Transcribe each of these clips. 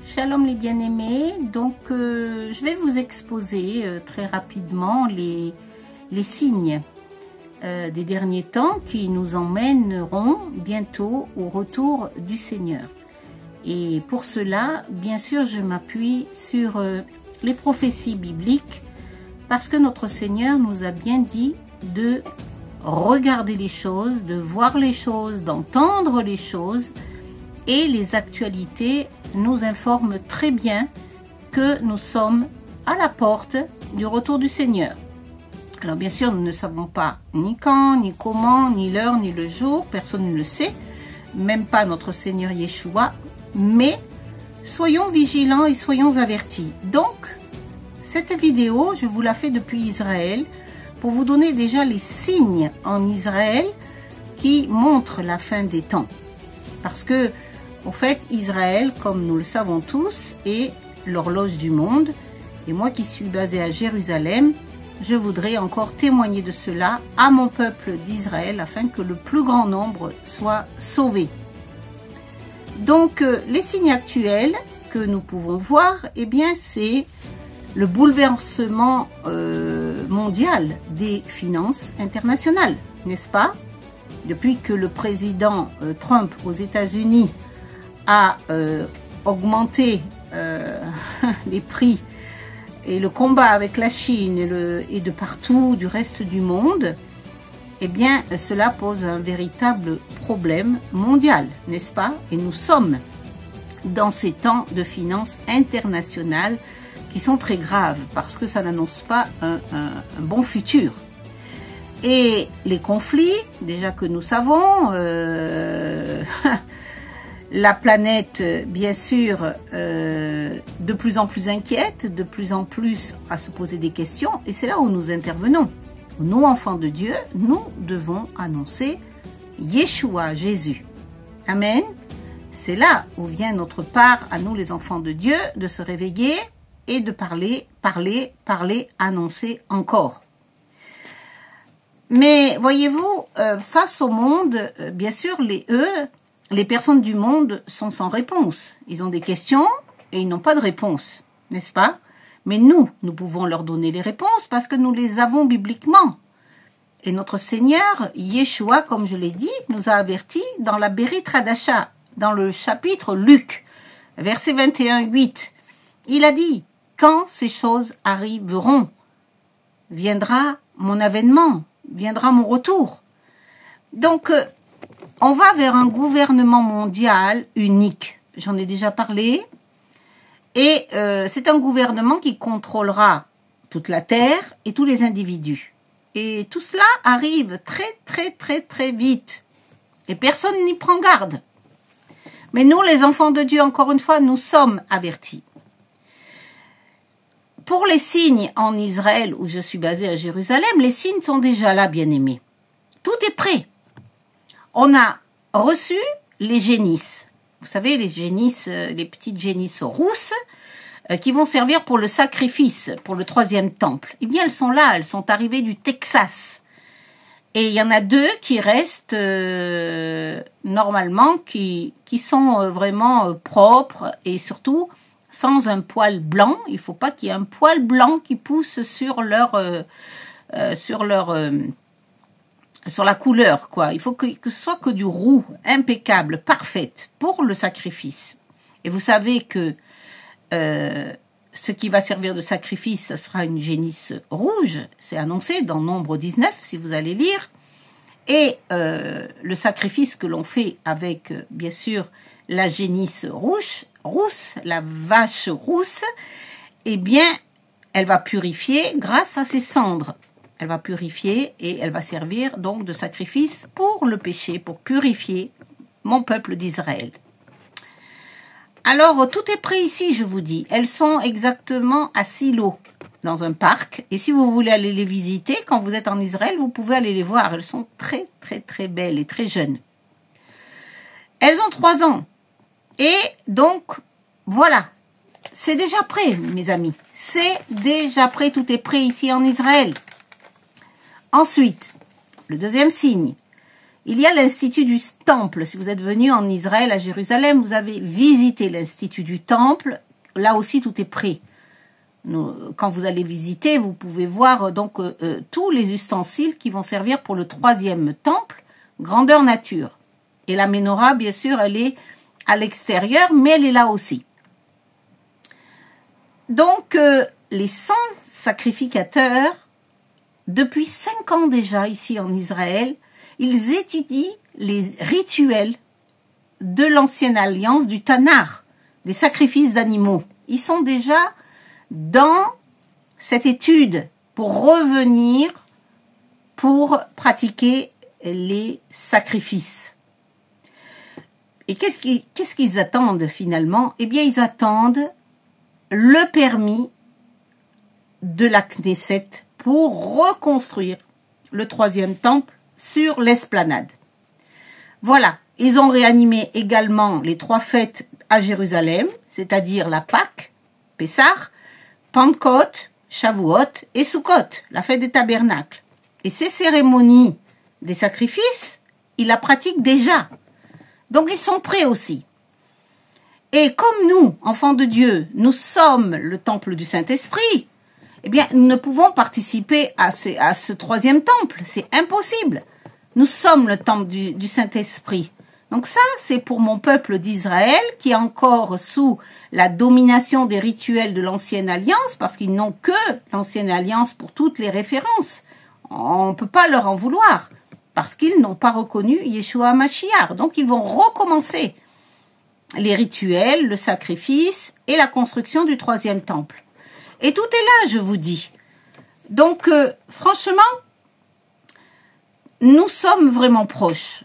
Shalom les bien-aimés, donc je vais vous exposer très rapidement les signes des derniers temps qui nous emmèneront bientôt au retour du Seigneur. Et pour cela, bien sûr, je m'appuie sur les prophéties bibliques parce que notre Seigneur nous a bien dit de regarder les choses, de voir les choses, d'entendre les choses, et les actualités nous informent très bien que nous sommes à la porte du retour du Seigneur. Alors bien sûr, nous ne savons pas ni quand, ni comment, ni l'heure, ni le jour, personne ne le sait, même pas notre Seigneur Yeshua, mais soyons vigilants et soyons avertis. Donc, cette vidéo, je vous la fais depuis Israël, pour vous donner déjà les signes en Israël qui montrent la fin des temps. Parce que, au fait, Israël, comme nous le savons tous, est l'horloge du monde. Et moi qui suis basée à Jérusalem, je voudrais encore témoigner de cela à mon peuple d'Israël afin que le plus grand nombre soit sauvé. Donc, les signes actuels que nous pouvons voir, eh bien, c'est le bouleversement mondial des finances internationales, n'est-ce pas? Depuis que le président Trump aux États-Unis a augmenté les prix et le combat avec la Chine et de partout du reste du monde, eh bien, cela pose un véritable problème mondial, n'est-ce pas? Et nous sommes dans ces temps de finances internationales qui sont très graves parce que ça n'annonce pas un bon futur. Et les conflits, déjà que nous savons, la planète, bien sûr, de plus en plus inquiète, de plus en plus à se poser des questions, et c'est là où nous intervenons. Nous, enfants de Dieu, nous devons annoncer Yeshua, Jésus. Amen. C'est là où vient notre part, à nous les enfants de Dieu, de se réveiller et de parler, annoncer encore. Mais voyez-vous, face au monde, bien sûr, les personnes du monde sont sans réponse. Ils ont des questions et ils n'ont pas de réponse, n'est-ce pas? Mais nous pouvons leur donner les réponses parce que nous les avons bibliquement. Et notre Seigneur, Yeshua, comme je l'ai dit, nous a avertis dans la Berit Hadasha, dans le chapitre Luc, verset 21-8. Il a dit, quand ces choses arriveront, viendra mon avènement, viendra mon retour. Donc, on va vers un gouvernement mondial unique. J'en ai déjà parlé. Et c'est un gouvernement qui contrôlera toute la terre et tous les individus. Et tout cela arrive très vite. Et personne n'y prend garde. Mais nous, les enfants de Dieu, encore une fois, nous sommes avertis. Pour les signes en Israël, où je suis basée à Jérusalem, les signes sont déjà là, bien-aimés. Tout est prêt. On a reçu les génisses. Vous savez, les génisses, les petites génisses rousses qui vont servir pour le sacrifice, pour le 3e temple. Eh bien, elles sont là, elles sont arrivées du Texas. Et il y en a 2 qui restent normalement, qui sont vraiment propres et surtout sans un poil blanc. Il ne faut pas qu'il y ait un poil blanc qui pousse sur la couleur, quoi. Il faut que ce soit que du roux, impeccable, parfaite, pour le sacrifice. Et vous savez que ce qui va servir de sacrifice, ce sera une génisse rouge. C'est annoncé dans Nombre 19, si vous allez lire. Et le sacrifice que l'on fait avec, bien sûr, la génisse rousse, la vache rousse, eh bien, elle va purifier grâce à ses cendres. Elle va purifier et elle va servir donc de sacrifice pour le péché, pour purifier mon peuple d'Israël. Alors, tout est prêt ici, je vous dis. Elles sont exactement à Silo, dans un parc. Et si vous voulez aller les visiter, quand vous êtes en Israël, vous pouvez aller les voir. Elles sont très belles et très jeunes. Elles ont 3 ans. Et donc, voilà. C'est déjà prêt, mes amis. C'est déjà prêt, tout est prêt ici en Israël. Ensuite, le 2e signe. Il y a l'Institut du Temple. Si vous êtes venu en Israël, à Jérusalem, vous avez visité l'Institut du Temple. Là aussi, tout est prêt. Quand vous allez visiter, vous pouvez voir donc tous les ustensiles qui vont servir pour le 3e temple, grandeur nature. Et la menorah, bien sûr, elle est à l'extérieur, mais elle est là aussi. Donc, les 100 sacrificateurs, depuis 5 ans déjà ici en Israël, ils étudient les rituels de l'ancienne alliance du Tanakh, des sacrifices d'animaux. Ils sont déjà dans cette étude pour revenir, pour pratiquer les sacrifices. Et qu'est-ce qu'ils attendent finalement? Eh bien, ils attendent le permis de la Knesset pour reconstruire le 3e temple sur l'esplanade. Voilà, ils ont réanimé également les 3 fêtes à Jérusalem, c'est-à-dire la Pâque, Pessah, Pentecôte, Shavuot et Sukkot, la fête des tabernacles. Et ces cérémonies des sacrifices, ils la pratiquent déjà. Donc ils sont prêts aussi. Et comme nous, enfants de Dieu, nous sommes le temple du Saint-Esprit, eh bien, nous ne pouvons participer à ce 3e temple. C'est impossible. Nous sommes le temple du Saint-Esprit. Donc ça, c'est pour mon peuple d'Israël qui est encore sous la domination des rituels de l'Ancienne Alliance, parce qu'ils n'ont que l'Ancienne Alliance pour toutes les références. On ne peut pas leur en vouloir, parce qu'ils n'ont pas reconnu Yeshua Mashiach. Donc ils vont recommencer les rituels, le sacrifice et la construction du 3e temple. Et tout est là, je vous dis. Donc, franchement, nous sommes vraiment proches.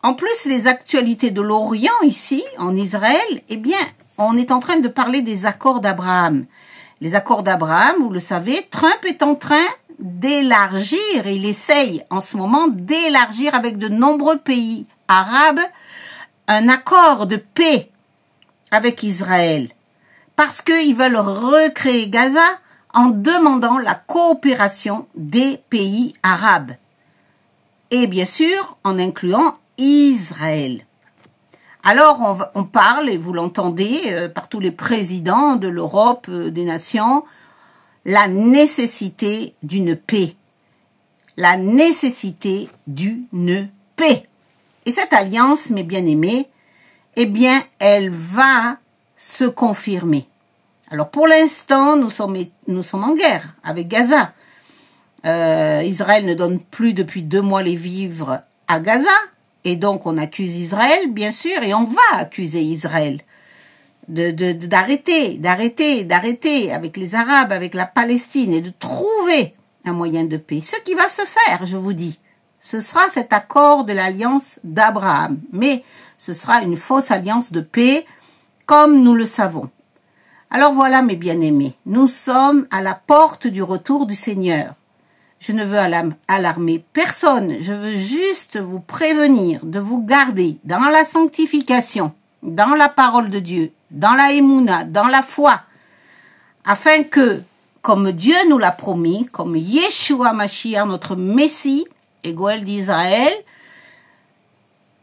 En plus, les actualités de l'Orient ici, en Israël, eh bien, on est en train de parler des accords d'Abraham. Les accords d'Abraham, vous le savez, Trump est en train d'élargir, il essaye en ce moment d'élargir avec de nombreux pays arabes un accord de paix avec Israël. Parce qu'ils veulent recréer Gaza en demandant la coopération des pays arabes. Et bien sûr, en incluant Israël. Alors, on parle, et vous l'entendez, par tous les présidents de l'Europe, des nations, la nécessité d'une paix. La nécessité d'une paix. Et cette alliance, mes bien-aimés, eh bien, elle va se confirmer. Alors, pour l'instant, nous sommes en guerre avec Gaza. Israël ne donne plus depuis 2 mois les vivres à Gaza. Et donc, on accuse Israël, bien sûr, et on va accuser Israël d'arrêter avec les Arabes, avec la Palestine, et de trouver un moyen de paix. Ce qui va se faire, je vous dis, ce sera cet accord de l'alliance d'Abraham. Mais ce sera une fausse alliance de paix, comme nous le savons. Alors voilà, mes bien-aimés, nous sommes à la porte du retour du Seigneur. Je ne veux alarmer personne, je veux juste vous prévenir de vous garder dans la sanctification, dans la parole de Dieu, dans la émouna, dans la foi, afin que, comme Dieu nous l'a promis, comme Yeshua Mashiach, notre Messie et Goël d'Israël,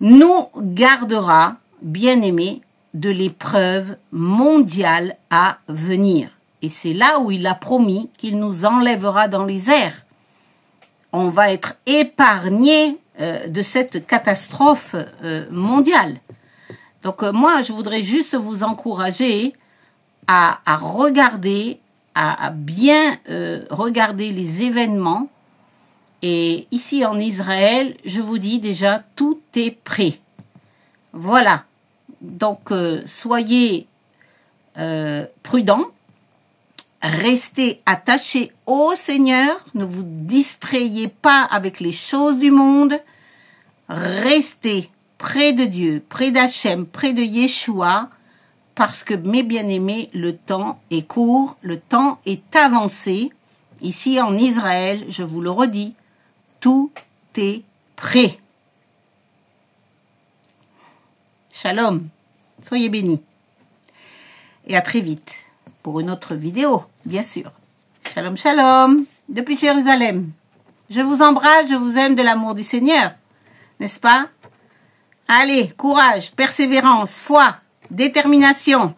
nous gardera, bien-aimés, de l'épreuve mondiale à venir. Et c'est là où il a promis qu'il nous enlèvera dans les airs. On va être épargné de cette catastrophe mondiale. Donc moi, je voudrais juste vous encourager à regarder, à bien regarder les événements. Et ici en Israël, je vous dis déjà, tout est prêt. Voilà. Donc, soyez prudents, restez attachés au Seigneur, ne vous distrayez pas avec les choses du monde, restez près de Dieu, près d'Hachem, près de Yeshua, parce que, mes bien-aimés, le temps est court, le temps est avancé. Ici en Israël, je vous le redis, tout est prêt. Shalom, soyez bénis. Et à très vite pour une autre vidéo, bien sûr. Shalom, shalom, depuis Jérusalem. Je vous embrasse, je vous aime de l'amour du Seigneur, n'est-ce pas? Allez, courage, persévérance, foi, détermination.